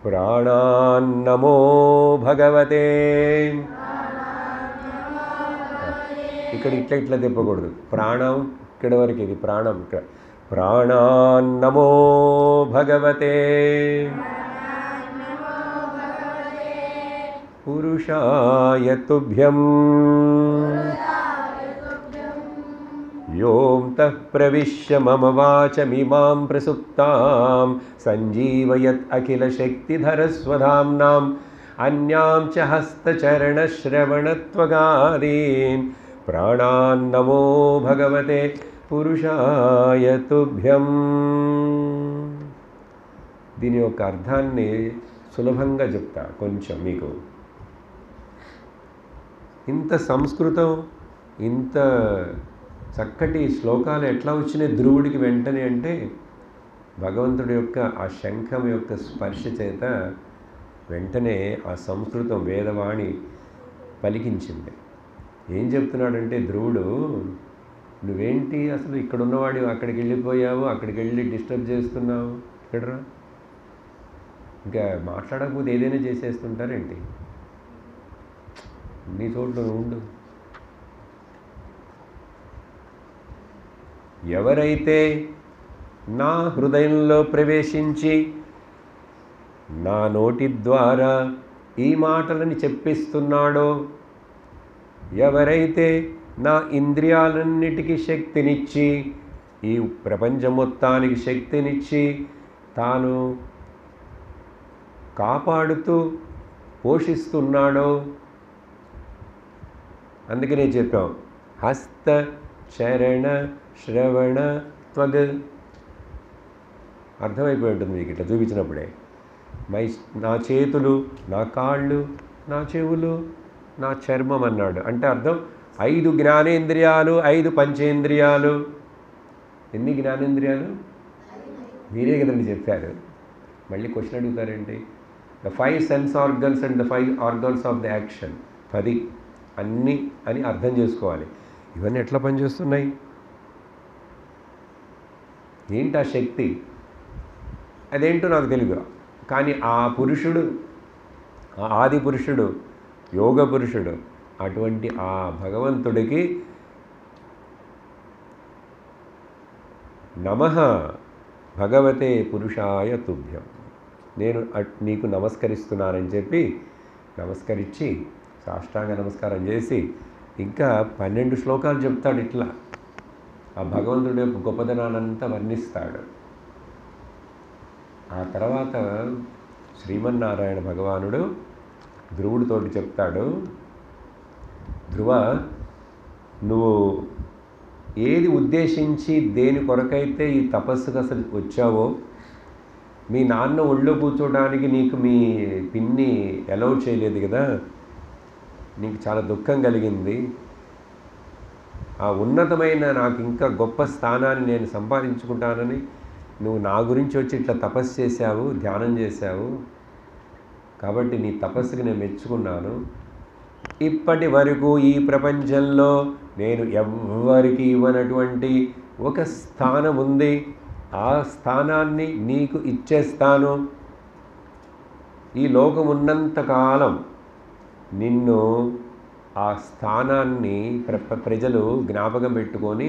ప్రాణాన్నమో భగవతే. ఇక్కడ ఇట్లా తిప్పకూడదు. ప్రాణం ఇక్కడ వరకు, ఇది ప్రాణం ఇక్కడ. ప్రాణాన్నమో భగవతే పురుషాయ తుభ్యం యోంతః ప్రవిశ్య మమ వాచమిమాం ప్రసుప్తాం సంజీవయత్ అఖిల శక్తిధరస్వధామ్నాం అన్యాం చ హస్తచరణశ్రవణత్వగాదీన్ ప్రాణాన్నమో భగవతే పురుషాయ తుభ్యం. దీని యొక్క అర్థాన్ని సులభంగా చెప్తా కొంచెం మీకు. ఇంత సంస్కృతం, ఇంత చక్కటి శ్లోకాలు ఎట్లా వచ్చినాయి ధ్రువుడికి వెంటనే అంటే, భగవంతుడి యొక్క ఆ శంఖం యొక్క స్పర్శ చేత వెంటనే ఆ సంస్కృతం వేదవాణి పలికించింది. ఏం చెప్తున్నాడంటే ధ్రువుడు, నువ్వేంటి అసలు ఇక్కడ ఉన్నవాడు అక్కడికి వెళ్ళిపోయావు, అక్కడికి వెళ్ళి డిస్టర్బ్ చేస్తున్నావు, ఇక్కడరా, ఇంకా మాట్లాడకపోతే ఏదైనా చేసేస్తుంటారేంటి, నీ చోట్ల ఉండు. ఎవరైతే నా హృదయంలో ప్రవేశించి నా నోటి ద్వారా ఈ మాటలని చెప్పిస్తున్నాడో, ఎవరైతే నా ఇంద్రియాలన్నిటికీ శక్తినిచ్చి, ఈ ప్రపంచం మొత్తానికి శక్తినిచ్చి తాను కాపాడుతూ పోషిస్తున్నాడో, అందుకనే చెప్పాం హస్త చరణ శ్రవణ త్వగ్. అర్థమైపోయి ఉంటుంది మీకు ఇట్లా చూపించినప్పుడే. నా చేతులు, నా కాళ్ళు, నా చెవులు, నా చర్మం అన్నాడు. అంటే అర్థం 5 జ్ఞానేంద్రియాలు, 5 పంచేంద్రియాలు. ఎన్ని జ్ఞానేంద్రియాలు? మీరే కదండి చెప్పారు. మళ్ళీ క్వశ్చన్ అడుగుతారేంటి? The 5 sense organs and the 5 organs of the action. 10 అన్నీ అని అర్థం చేసుకోవాలి. ఇవన్నీ ఎట్లా పనిచేస్తున్నాయి? ఏంటి ఆ శక్తి? అదేంటో నాకు తెలియదు. కానీ ఆ పురుషుడు, ఆ ఆది పురుషుడు, యోగ పురుషుడు, అటువంటి ఆ భగవంతుడికి నమః భగవతే పురుషాయ తుభ్యం, నేను నీకు నమస్కరిస్తున్నానని చెప్పి నమస్కరించి సాష్టాంగ నమస్కారం చేసి ఇంకా 12 శ్లోకాలు చెప్తాడు. ఇట్లా ఆ భగవంతుడి యొక్క గొప్పదనాన్నంతా వర్ణిస్తాడు. ఆ తర్వాత శ్రీమన్నారాయణ భగవానుడు ధ్రువుడితోటి చెప్తాడు, ధ్రువ, నువ్వు ఏది ఉద్దేశించి దేని కొరకైతే ఈ తపస్సుకు అసలు వచ్చావో, మీ నాన్న ఒళ్ళో కూర్చోడానికి నీకు మీ పిన్ని అలౌ చేయలేదు కదా, నీకు చాలా దుఃఖం కలిగింది. ఆ ఉన్నతమైన నాకు ఇంకా గొప్ప స్థానాన్ని నేను సంపాదించుకుంటానని నువ్వు నా గురించి వచ్చి ఇట్లా తపస్సు చేశావు, ధ్యానం చేశావు. కాబట్టి నీ తపస్సుకి నేను మెచ్చుకున్నాను. ఇప్పటి వరకు ఈ ప్రపంచంలో నేను ఎవ్వరికి ఇవ్వనటువంటి ఒక స్థానం ఉంది. ఆ స్థానాన్ని నీకు ఇచ్చేస్తాను. ఈ లోకం ఉన్నంతకాలం నిన్ను ఆ స్థానాన్ని ప్రజలు జ్ఞాపకం పెట్టుకొని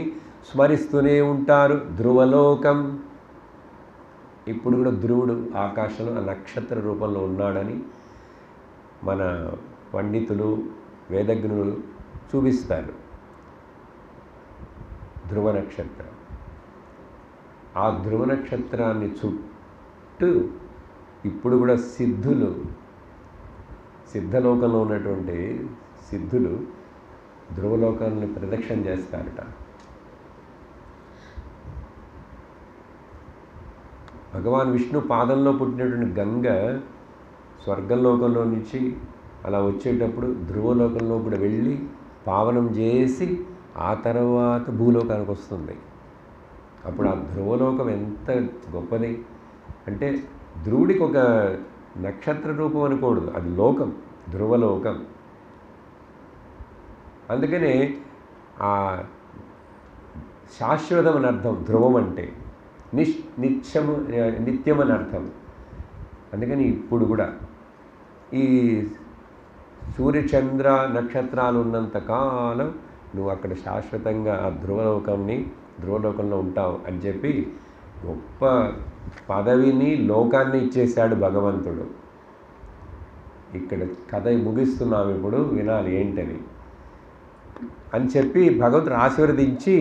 స్మరిస్తూనే ఉంటారు. ధ్రువలోకం. ఇప్పుడు కూడా ధ్రువుడు ఆకాశంలో ఆ నక్షత్ర రూపంలో ఉన్నాడని మన పండితులు, వేదజ్ఞులు చూపిస్తారు. ధ్రువ నక్షత్రం. ఆ ధ్రువ నక్షత్రాన్ని చుట్టూ ఇప్పుడు కూడా సిద్ధులు, సిద్ధలోకంలో ఉన్నటువంటి సిద్ధులు ధ్రువలోకాన్ని ప్రదక్షిణ చేస్తారట. భగవాన్ విష్ణు పాదంలో పుట్టినటువంటి గంగ స్వర్గలోకంలో నుంచి అలా వచ్చేటప్పుడు ధ్రువలోకంలో కూడా వెళ్ళి పావనం చేసి ఆ తర్వాత భూలోకానికి వస్తుంది. అప్పుడు ఆ ధ్రువలోకం ఎంత గొప్పది అంటే, ధ్రువుడికి ఒక నక్షత్ర రూపం అనకూడదు, అది లోకం, ధ్రువలోకం. అందుకనే ఆ శాశ్వతం అని అర్థం ధ్రువం అంటే, నిత్యం అని అర్థం. అందుకని ఇప్పుడు కూడా ఈ సూర్యచంద్ర నక్షత్రాలు ఉన్నంత కాలం నువ్వు అక్కడ శాశ్వతంగా ఆ ధ్రువలోకంలో ఉంటావు అని చెప్పి గొప్ప పదవిని, లోకాన్ని ఇచ్చేశాడు భగవంతుడు. ఇక్కడ కథ ముగిస్తున్నాం, ఇప్పుడు వినాలి ఏంటని అని చెప్పి భగవంతుడు ఆశీర్వదించి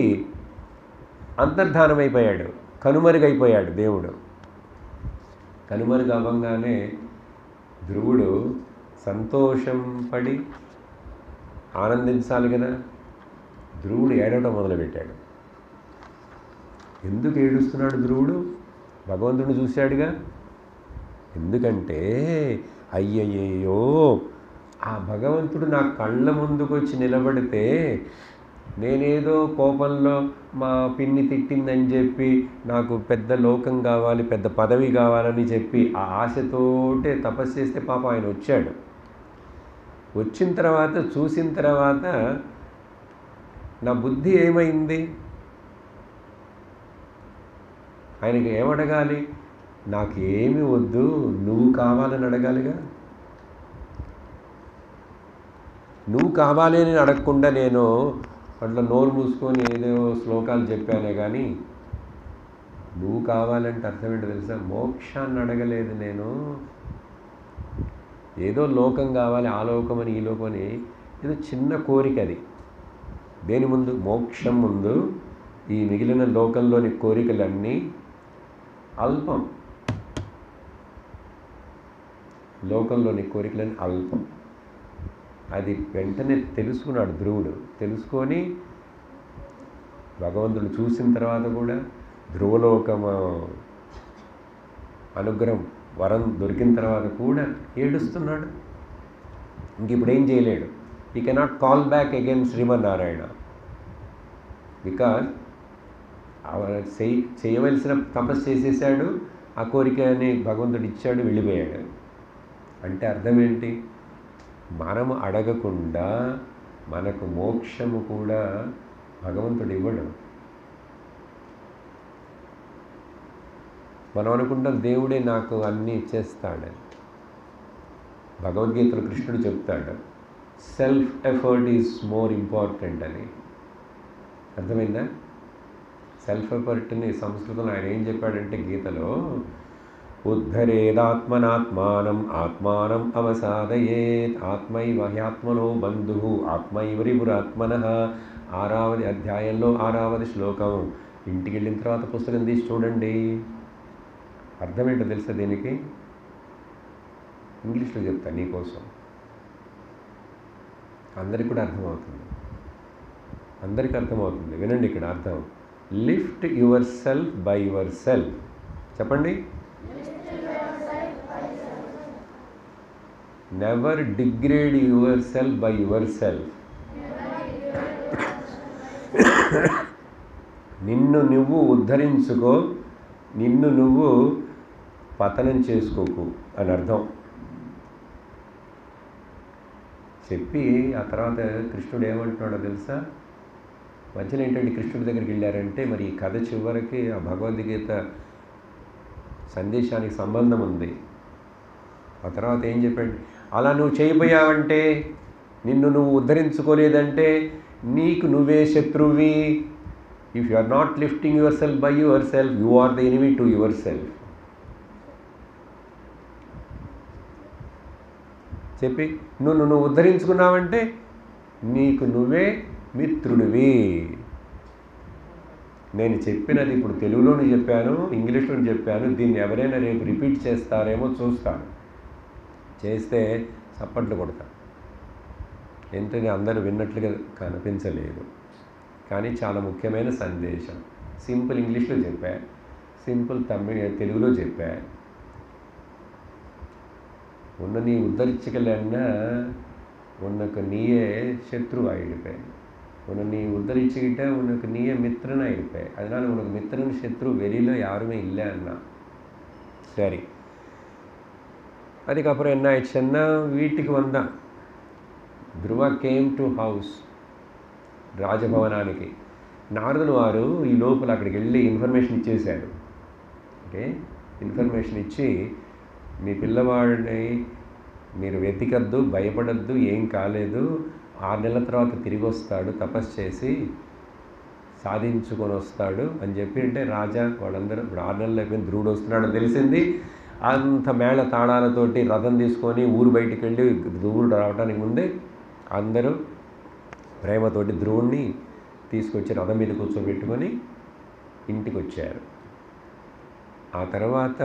అంతర్ధానమైపోయాడు, కనుమరుగైపోయాడు దేవుడు. కనుమరుగు అవ్వంగానే ధ్రువుడు సంతోషం పడి ఆనందించాలి కదా. ధ్రువుడు ఏడవటం మొదలుపెట్టాడు. ఎందుకు ఏడుస్తున్నాడు ధ్రువుడు? భగవంతుడిని చూశాడుగా. ఎందుకంటే అయ్యయ్యో, ఆ భగవంతుడు నా కళ్ళ ముందుకు వచ్చి నిలబడితే నేనేదో కోపంలో మా పిన్ని తిట్టిందని చెప్పి నాకు పెద్ద లోకం కావాలి, పెద్ద పదవి కావాలని చెప్పి ఆ ఆశతోటే తపస్సు చేస్తే పాపం ఆయన వచ్చాడు. వచ్చిన తర్వాత చూసిన తర్వాత నా బుద్ధి ఏమైంది? ఆయనకి ఏమడగాలి? నాకు ఏమి వద్దు, నువ్వు కావాలని అడగాలిగా. నువ్వు కావాలి అని అడగకుండా నేను అట్లా నోరు మూసుకొని ఏదో శ్లోకాలు చెప్పానే కానీ, నువ్వు కావాలంటే అర్థం ఏంటో తెలుసా? మోక్షాన్ని అడగలేదు నేను. ఏదో లోకం కావాలి, ఆ లోకమని ఈ లోకమని ఏదో చిన్న కోరిక. అది దేని ముందు? మోక్షం ముందు ఈ మిగిలిన లోకంలోని కోరికలన్నీ అల్పం. లోకంలోని కోరికలన్నీ అల్పం. అది వెంటనే తెలుసుకున్నాడు ధ్రువుడు. తెలుసుకొని భగవంతుడు చూసిన తర్వాత కూడా ధ్రువలోకము అనుగ్రహం వరం దొరికిన తర్వాత కూడా ఏడుస్తున్నాడు. ఇంక ఇప్పుడు ఏం చేయలేడు. ఈ cannot call back again Srimannarayana. Because చేయవలసిన తపస్సు చేసేసాడు, ఆ కోరికని భగవంతుడు ఇచ్చాడు, వెళ్ళిపోయాడు. అంటే అర్థం ఏంటి? మనము అడగకుండా మనకు మోక్షము కూడా భగవంతుడు ఇవ్వడు. మనం అనుకుంటాం దేవుడే నాకు అన్నీ ఇచ్చేస్తాడని. భగవద్గీతలో కృష్ణుడు చెప్తాడు, self effort is more important అని. అర్థమైందా? సెల్ఫ్ ఎఫర్ట్ని సంస్కృతంలో ఆయన ఏం చెప్పాడంటే గీతలో, ఉద్ధరేదాత్మనాత్మానం ఆత్మానం అవసాదయేత్ ఆత్మైవ హ్యాత్మనో బంధు ఆత్మైవ రిపురాత్మనః. 6వ అధ్యాయంలో 6వ శ్లోకం. ఇంటికి వెళ్ళిన తర్వాత పుస్తకం తీసి చూడండి. అర్థం ఏంటో తెలుసా దీనికి? ఇంగ్లీష్లో చెప్తా నీకోసం, అందరికి కూడా అర్థమవుతుంది. అందరికీ అర్థమవుతుంది. వినండి ఇక్కడ అర్థం. Lift yourself by yourself. చెప్పండి. Never degrade yourself by yourself. నిన్ను నువ్వు ఉద్ధరించుకో, నిన్ను నువ్వు పతనం చేసుకోకు అని అర్థం చెప్పి ఆ తర్వాత కృష్ణుడు ఏమంటున్నాడో తెలుసా? మధ్యలో ఏంటంటే కృష్ణుడి దగ్గరికి వెళ్ళారంటే మరి ఈ కథ చివరికి ఆ భగవద్గీత సందేశానికి సంబంధం ఉంది. ఆ తర్వాత ఏం చెప్పాడు? అలా నువ్వు చేయబోయావంటే, నిన్ను నువ్వు ఉద్ధరించుకోలేదంటే నీకు నువ్వే శత్రువి. If you are not lifting yourself by yourself, you are the enemy to yourself చెప్పి, నువ్వు ఉద్ధరించుకున్నావంటే నీకు నువ్వే మిత్రుడివి. నేను చెప్పినది ఇప్పుడు తెలుగులోనే చెప్పాను, ఇంగ్లీష్లో చెప్పాను. దీన్ని ఎవరైనా రేపు రిపీట్ చేస్తారేమో చూస్తాను. చేస్తే చప్పట్లు కొడతాను. ఏంటంటే అందరూ విన్నట్లుగా కనిపించలేదు, కానీ చాలా ముఖ్యమైన సందేశం. సింపుల్ ఇంగ్లీష్లో చెప్పా, సింపుల్ తెలుగులో చెప్పా. ఉన్న నీ ఉద్ధరించగలన్నా ఉన్నకు నీయే శత్రువు అయిపోయాను. உன்னை நீ உத்தரிச்சுக்கிட்ட, உனக்கு நீயே மித்திரனா இருப்ப. அதனால உனக்கு மித்திரன் சத்ரு வெளியில் யாருமே இல்லைன்னா. சரி, அதுக்கப்புறம் என்ன ஆயிடுச்சுன்னா வீட்டுக்கு వந்தான். ధ్రువ కేమ్ టు హౌస్, రాజభవనానికి. నారదులు వారు ఈ లోపల అక్కడికి వెళ్ళి ఇన్ఫర్మేషన్ ఇచ్చేశారు. ఓకే, ఇన్ఫర్మేషన్ ఇచ్చి మీ పిల్లవాడిని మీరు వెతికద్దు, భయపడద్దు, ఏం కాలేదు, 6 నెలల తర్వాత తిరిగి వస్తాడు, తపస్సు చేసి సాధించుకొని వస్తాడు అని చెప్పి. అంటే రాజా వాళ్ళందరూ ఇప్పుడు 6 నెలలు అయిపోయింది, ధ్రువుడు వస్తున్నాడు తెలిసింది. అంత మేళ తాళాలతోటి రథం తీసుకొని ఊరు బయటికి వెళ్ళి ధ్రువుడు రావడానికి ముందే అందరూ ప్రేమతోటి ధ్రువుడిని తీసుకొచ్చి రథం మీద కూర్చోబెట్టుకొని ఇంటికి వచ్చారు. ఆ తర్వాత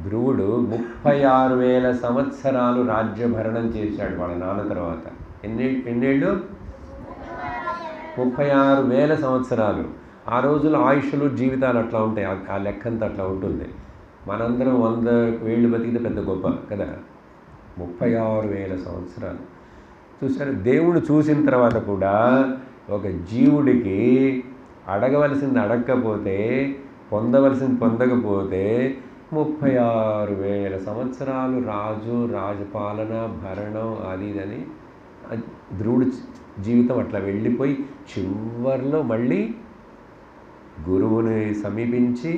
ధ్రువుడు 36,000 సంవత్సరాలు రాజ్యభరణం చేశాడు వాళ్ళ నాన్న తర్వాత. ఎన్నేళ్ళు? 36,000 సంవత్సరాలు. ఆ రోజుల్లో ఆయుష్లు జీవితాలు అట్లా ఉంటాయి, ఆ లెక్కంతా అట్లా ఉంటుంది. మనందరం 100 ఏళ్ళు బతికితే పెద్ద గొప్ప కదా. 36,000 సంవత్సరాలు చూసారు. దేవుడు చూసిన తర్వాత కూడా ఒక జీవుడికి అడగవలసింది అడగకపోతే, పొందవలసింది పొందకపోతే 36,000 సంవత్సరాలు రాజపాలన, భరణం అది ఇదని ధ్రువుడి జీవితం అట్లా వెళ్ళిపోయి చివరిలో మళ్ళీ గురువుని సమీపించి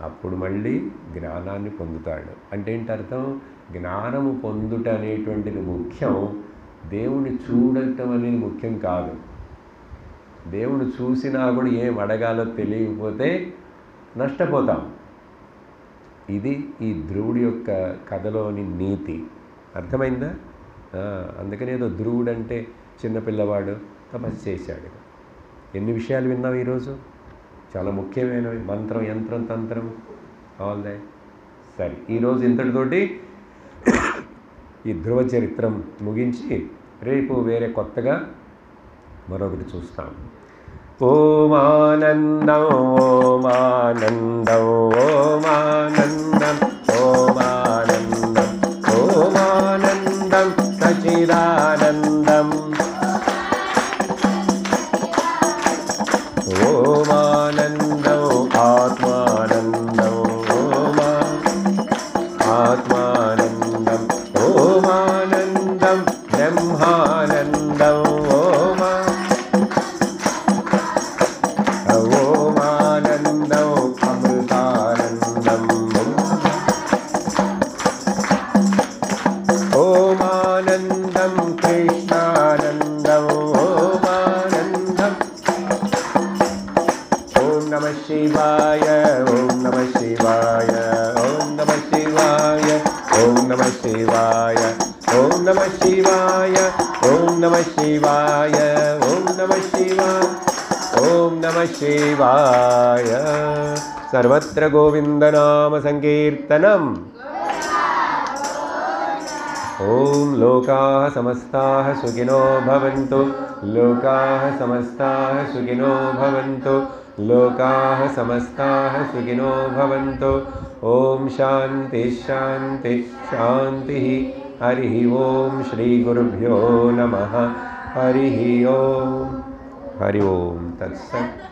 అప్పుడు మళ్ళీ జ్ఞానాన్ని పొందుతాడు. అంటే ఏంటి అర్థం? జ్ఞానము పొందుట అనేటువంటిది ముఖ్యం, దేవుణ్ణి చూడటం అనేది ముఖ్యం కాదు. దేవుడు చూసినా కూడా ఏం అడగాలో తెలియకపోతే నష్టపోతాం. ఇది ఈ ధ్రువుడి యొక్క కథలోని నీతి. అర్థమైందా? అందుకని ఏదో ధ్రువుడు అంటే చిన్నపిల్లవాడు తపస్సు చేశాడు. ఎన్ని విషయాలు విన్నాం ఈరోజు, చాలా ముఖ్యమైనవి. మంత్రం, యంత్రం, తంత్రం, ఆల్ దే. సరే, ఈరోజు ఇంతటితోటి ఈ ధ్రువ చరిత్రం ముగించి రేపు వేరే కొత్తగా మరొకటి చూస్తాం. ఓమానందం ఓమానందం ఓమానందం ఓమానందం ఓమానందం సచిదానందం ఓమానందం ఆత్మానందం ఆత్మానందం ఓమానందం బ్రహ్మానందం ఓమానందం అమృతానందం ఓమానందం కృష్ణానందం ఓమానందం. ఓం నమః శివాయ, ఓం నమః శివాయ, ఓం నమః శివాయ, ఓం నమః శివాయ, ఓం నమః శివాయ, ఓం నమః శివాయ, ఓం నమః శివాయ, ఓం నమః శివాయ. సర్వత్ర గోవిందనామ సంకీర్తనం. ఓం లోకాః సమస్తాః సుఖినో భవంతు, లోకాః సమస్తాః సుఖినో భవంతు, లోకాః సమస్తాః సుఖినో భవంతు. ఓం శాంతి శాంతి శాంతి. హరి ఓం శ్రీ గురుభ్యో నమః. హరి ఓం. హరి ఓం తత్సత్.